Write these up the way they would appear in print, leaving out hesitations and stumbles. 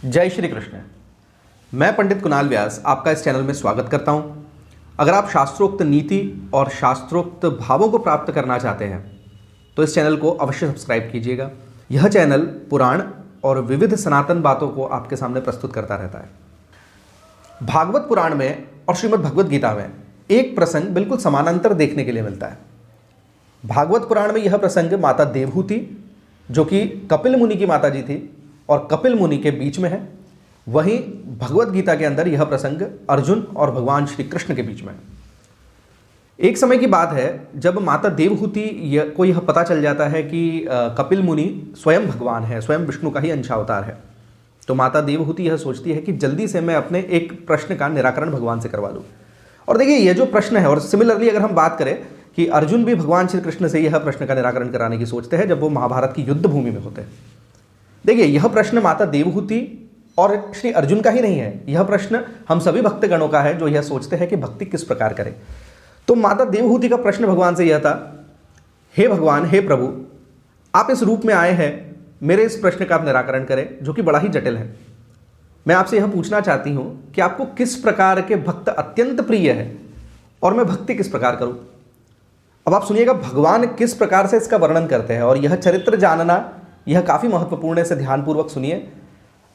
जय श्री कृष्ण। मैं पंडित कुणाल व्यास आपका इस चैनल में स्वागत करता हूं। अगर आप शास्त्रोक्त नीति और शास्त्रोक्त भावों को प्राप्त करना चाहते हैं तो इस चैनल को अवश्य सब्सक्राइब कीजिएगा। यह चैनल पुराण और विविध सनातन बातों को आपके सामने प्रस्तुत करता रहता है। भागवत पुराण में और श्रीमद् भगवत गीता में एक प्रसंग बिल्कुल समानांतर देखने के लिए मिलता है। भागवत पुराण में यह प्रसंग माता देवहूति, जो कि कपिल मुनि की माता जी थी और कपिल मुनि के बीच में है। वहीं भगवत गीता के अंदर यह प्रसंग अर्जुन और भगवान श्री कृष्ण के बीच में है। एक समय की बात है जब माता देवहूति को यह पता चल जाता है कि कपिल मुनि स्वयं भगवान है, स्वयं विष्णु का ही अंशावतार है। तो माता देवहूति यह सोचती है कि जल्दी से मैं अपने एक प्रश्न का निराकरण भगवान से करवा लूँ। और देखिए यह जो प्रश्न है, और सिमिलरली अगर हम बात करें कि अर्जुन भी भगवान श्री कृष्ण से यह प्रश्न का निराकरण कराने की सोचते हैं जब वो महाभारत की युद्ध भूमि में होते हैं। देखिए यह प्रश्न माता देवहूति और श्री अर्जुन का ही नहीं है, यह प्रश्न हम सभी भक्तगणों का है जो यह सोचते हैं कि भक्ति किस प्रकार करें। तो माता देवहूति का प्रश्न भगवान से यह था, हे भगवान, हे प्रभु, आप इस रूप में आए हैं, मेरे इस प्रश्न का आप निराकरण करें जो कि बड़ा ही जटिल है। मैं आपसे यह पूछना चाहती हूं कि आपको किस प्रकार के भक्त अत्यंत प्रिय है और मैं भक्ति किस प्रकार करूं। अब आप सुनिएगा भगवान किस प्रकार से इसका वर्णन करते हैं, और यह चरित्र जानना यह काफ़ी महत्वपूर्ण है। इसे ध्यानपूर्वक सुनिए,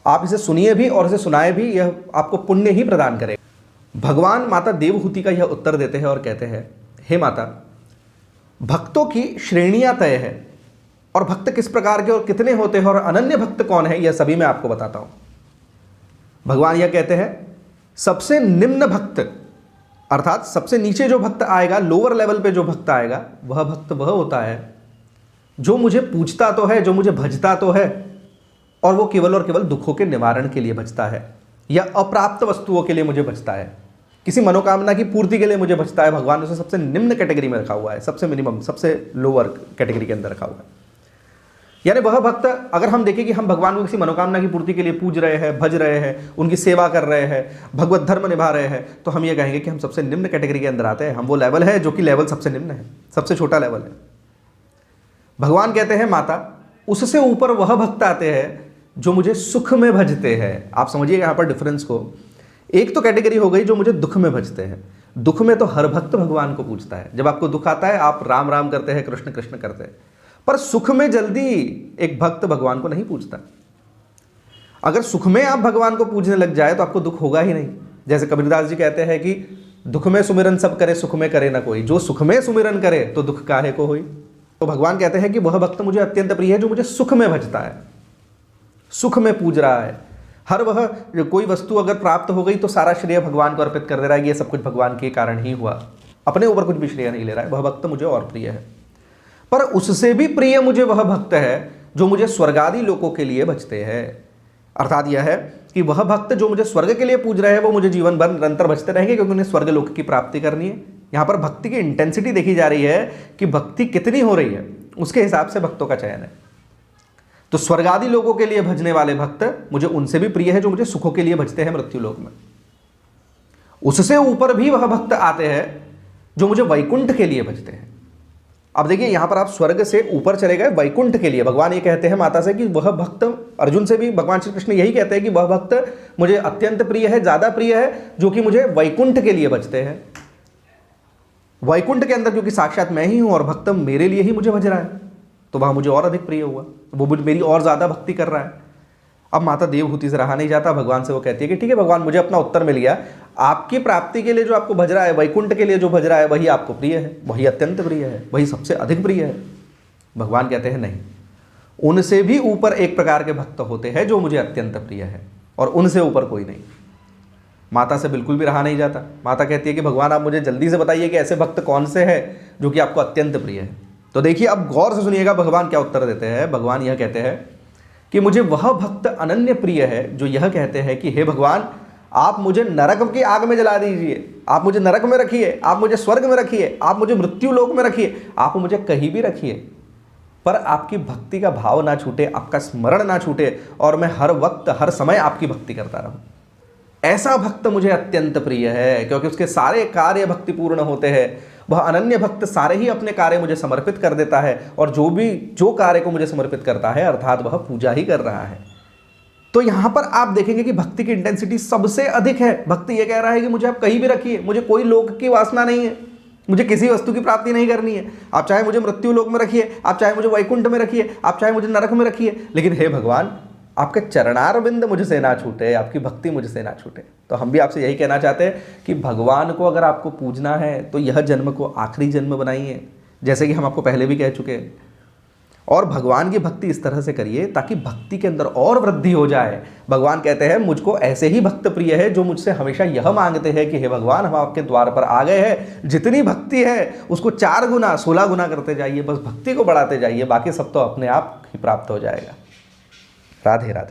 आप इसे सुनिए भी और इसे सुनाए भी, यह आपको पुण्य ही प्रदान करेगा। भगवान माता देवहूति का यह उत्तर देते हैं और कहते हैं, हे माता, भक्तों की श्रेणियां तय है और भक्त किस प्रकार के और कितने होते हैं और अनन्य भक्त कौन है यह सभी मैं आपको बताता हूं। भगवान यह कहते हैं, सबसे निम्न भक्त अर्थात सबसे नीचे जो भक्त आएगा, लोअर लेवल पे जो भक्त आएगा, वह भक्त वह होता है जो मुझे पूजता तो है, जो मुझे भजता तो है, और वो केवल और केवल दुखों के निवारण के लिए भजता है या अप्राप्त वस्तुओं के लिए मुझे भजता है, किसी मनोकामना की पूर्ति के लिए मुझे भजता है। भगवान ने उसे सबसे निम्न कैटेगरी में रखा हुआ है, सबसे मिनिमम, सबसे लोअर कैटेगरी के अंदर रखा हुआ है। यानी वह भक्त, अगर हम देखें कि हम भगवान को किसी मनोकामना की पूर्ति के लिए पूज रहे हैं, भज रहे हैं, उनकी सेवा कर रहे हैं, भगवत धर्म निभा रहे हैं, तो हम ये कहेंगे कि हम सबसे निम्न कैटेगरी के अंदर आते हैं। हम वो लेवल है जो कि लेवल सबसे निम्न है, सबसे छोटा लेवल है। भगवान कहते हैं, माता, उससे ऊपर वह भक्त आते हैं जो मुझे सुख में भजते हैं। आप समझिएगा यहाँ पर डिफरेंस को। एक तो कैटेगरी हो गई जो मुझे दुख में भजते हैं। दुख में तो हर भक्त भगवान को पूजता है। जब आपको दुख आता है आप राम राम करते हैं, कृष्ण कृष्ण करते हैं। पर सुख में जल्दी एक भक्त भगवान को नहीं पूजता। अगर सुख में आप भगवान को पूजने लग जाए तो आपको दुख होगा ही नहीं। जैसे कबीरदास जी कहते हैं कि दुख में सुमिरन सब करे, सुख में करे ना कोई। जो सुख में सुमिरन करे तो दुख काहे को होई। तो भगवान कहते हैं कि वह भक्त मुझे अत्यंत प्रिय है जो मुझे सुख में भजता है, सुख में पूज रहा है। हर वह कोई वस्तु अगर प्राप्त हो गई तो सारा श्रेय भगवान को अर्पित कर दे रहा है, ये सब कुछ भगवान के कारण ही हुआ, अपने ऊपर कुछ भी श्रेय नहीं ले रहा है। वह भक्त मुझे और प्रिय है। पर उससे भी प्रिय मुझे वह भक्त है जो मुझे स्वर्गादि लोकों के लिए भजते हैं। अर्थात यह है कि वह भक्त जो मुझे स्वर्ग के लिए पूज रहे हैं वो मुझे जीवन भर निरंतर भजते रहेंगे, क्योंकि उन्हें स्वर्ग लोक की प्राप्ति करनी है। यहाँ पर भक्ति की इंटेंसिटी देखी जा रही है कि भक्ति कितनी हो रही है, उसके हिसाब से भक्तों का चयन है। तो स्वर्गादि लोगों के लिए भजने वाले भक्त मुझे उनसे भी प्रिय है जो मुझे सुखों के लिए भजते हैं मृत्यु लोक में। उससे ऊपर भी वह भक्त आते हैं जो मुझे वैकुंठ के लिए भजते हैं। अब देखिए यहां पर आप स्वर्ग से ऊपर चले गए वैकुंठ के लिए। भगवान ये कहते हैं माता से कि वह भक्त, अर्जुन से भी भगवान श्री कृष्ण यही कहते हैं कि वह भक्त मुझे अत्यंत प्रिय है, ज्यादा प्रिय है, जो कि मुझे वैकुंठ के लिए भजते हैं। वैकुंठ के अंदर क्योंकि साक्षात मैं ही हूं और भक्त मेरे लिए ही मुझे भज रहा है, तो वह मुझे और अधिक प्रिय हुआ, वो मेरी और ज्यादा भक्ति कर रहा है। अब माता देवहूति से रहा नहीं जाता, भगवान से वो कहती है कि ठीक है भगवान, मुझे अपना उत्तर मिल गया। आपकी प्राप्ति के लिए जो आपको भज रहा है, वैकुंठ के लिए जो भज रहा है, वही आपको प्रिय है, वही अत्यंत प्रिय है, वही सबसे अधिक प्रिय है। भगवान कहते हैं नहीं, उनसे भी ऊपर एक प्रकार के भक्त होते हैं जो मुझे अत्यंत प्रिय है, और उनसे ऊपर कोई नहीं। माता से बिल्कुल भी रहा नहीं जाता। माता कहती है कि भगवान आप मुझे जल्दी से बताइए कि ऐसे भक्त कौन से हैं जो कि आपको अत्यंत प्रिय है। तो देखिए अब गौर से सुनिएगा भगवान क्या उत्तर देते हैं। भगवान यह कहते हैं कि मुझे वह भक्त अनन्य प्रिय है जो यह कहते हैं कि हे भगवान, आप मुझे नरक की आग में जला दीजिए, आप मुझे नरक में रखिए, आप मुझे स्वर्ग में रखिए, आप मुझे मृत्यु लोक में रखिए, आप मुझे कहीं भी रखिए, पर आपकी भक्ति का भाव ना छूटे, आपका स्मरण ना छूटे, और मैं हर वक्त हर समय आपकी भक्ति करता रहूं। ऐसा भक्त मुझे अत्यंत प्रिय है, क्योंकि उसके सारे कार्य भक्तिपूर्ण होते हैं। वह अनन्य भक्त सारे ही अपने कार्य मुझे समर्पित कर देता है, और जो कार्य को मुझे समर्पित करता है अर्थात वह पूजा ही कर रहा है। तो यहां पर आप देखेंगे कि भक्ति की इंटेंसिटी सबसे अधिक है। भक्ति ये कह रहा है कि मुझे आप कहीं भी रखिए, मुझे कोई लोक की वासना नहीं है, मुझे किसी वस्तु की प्राप्ति नहीं करनी है। आप चाहे मुझे मृत्यु लोक में रखिए, आप चाहे मुझे वैकुंठ में रखिए, आप चाहे मुझे नरक में रखिए, लेकिन हे भगवान आपके चरणारविंद मुझसे ना छूटे, आपकी भक्ति मुझसे ना छूटे। तो हम भी आपसे यही कहना चाहते हैं कि भगवान को अगर आपको पूजना है तो यह जन्म को आखिरी जन्म बनाइए, जैसे कि हम आपको पहले भी कह चुके हैं। और भगवान की भक्ति इस तरह से करिए ताकि भक्ति के अंदर और वृद्धि हो जाए। भगवान कहते हैं मुझको ऐसे ही भक्त प्रिय है जो मुझसे हमेशा यह मांगते हैं कि हे भगवान हम आपके द्वार पर आ गए हैं, जितनी भक्ति है उसको 4 गुना 16 गुना करते जाइए, बस भक्ति को बढ़ाते जाइए, बाकी सब तो अपने आप ही प्राप्त हो जाएगा। राधे राधे।